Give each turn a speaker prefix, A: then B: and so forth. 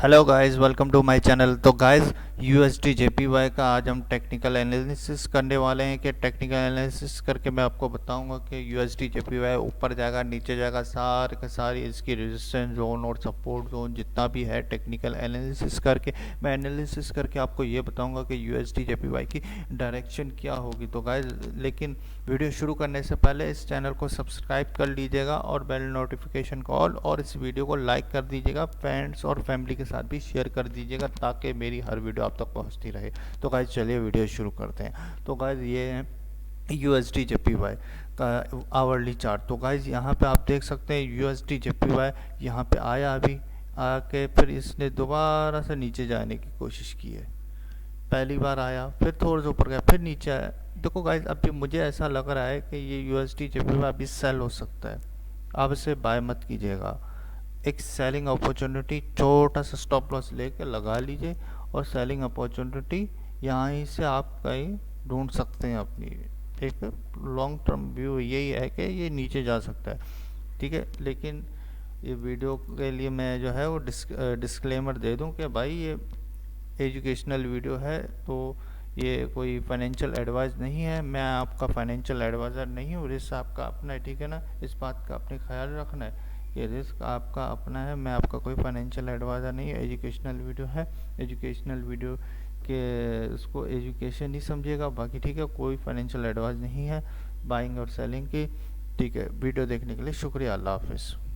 A: Hello guys, welcome to my channel. तो guys, USD JPY का आज हम टेक्निकल एनालिसिस करने वाले हैं कि टेक्निकल एनालिसिस करके मैं आपको बताऊंगा कि यूएसडी जेपीवाई ऊपर जाएगा, नीचे जाएगा, सारे का सारी इसकी रेजिस्टेंस जोन और सपोर्ट जोन जितना भी है टेक्निकल एनालिसिस करके मैं एनालिसिस करके आपको ये बताऊंगा कि यूएसडी जेपीवाई की डायरेक्शन क्या होगी। तो गाइस, लेकिन वीडियो शुरू करने से पहले इस चैनल को सब्सक्राइब कर लीजिएगा और बेल नोटिफिकेशन को ऑल, और इस वीडियो को लाइक कर दीजिएगा, फ्रेंड्स और फैमिली के साथ भी शेयर कर दीजिएगा ताकि मेरी हर वीडियो आप तक पहुंचती रहे। तो गाइस चलिए वीडियो शुरू करते हैं। तो गाइस ये है यूएसडी जेपीवाई का आवरली चार्ट। तो गाइस यहाँ पे आप देख सकते हैं यूएसडी जेपीवाई यहाँ पे आया, अभी आके फिर इसने दोबारा से नीचे जाने की कोशिश की है। पहली बार आया, फिर थोड़ा सा ऊपर गया, फिर नीचे आया। देखो गाइस, अभी मुझे ऐसा लग रहा है कि ये यूएसडी जेपीवाई अभी सेल हो सकता है। आप इसे बाय मत कीजिएगा। एक सेलिंग अपॉर्चुनिटी छोटा सा स्टॉप लॉस लेके लगा लीजिए और सेलिंग अपॉर्चुनिटी यहाँ ही से आप कहीं ढूंढ सकते हैं अपनी। एक लॉन्ग टर्म व्यू यही है कि ये नीचे जा सकता है, ठीक है। लेकिन ये वीडियो के लिए मैं जो है वो डिस्क्लेमर दे दूं कि भाई ये एजुकेशनल वीडियो है, तो ये कोई फाइनेंशियल एडवाइस नहीं है। मैं आपका फाइनेंशियल एडवाइज़र नहीं हूँ, रिस्क आपका अपना है, ठीक है ना। इस बात का अपने ख्याल रखना है कि रिस्क आपका अपना है, मैं आपका कोई फाइनेंशियल एडवाइज़र नहीं है। एजुकेशनल वीडियो है, एजुकेशनल वीडियो के उसको एजुकेशन ही समझिएगा, बाकी ठीक है, कोई फाइनेंशियल एडवाइस नहीं है बाइंग और सेलिंग की। ठीक है, वीडियो देखने के लिए शुक्रिया, अल्लाह हाफिज़।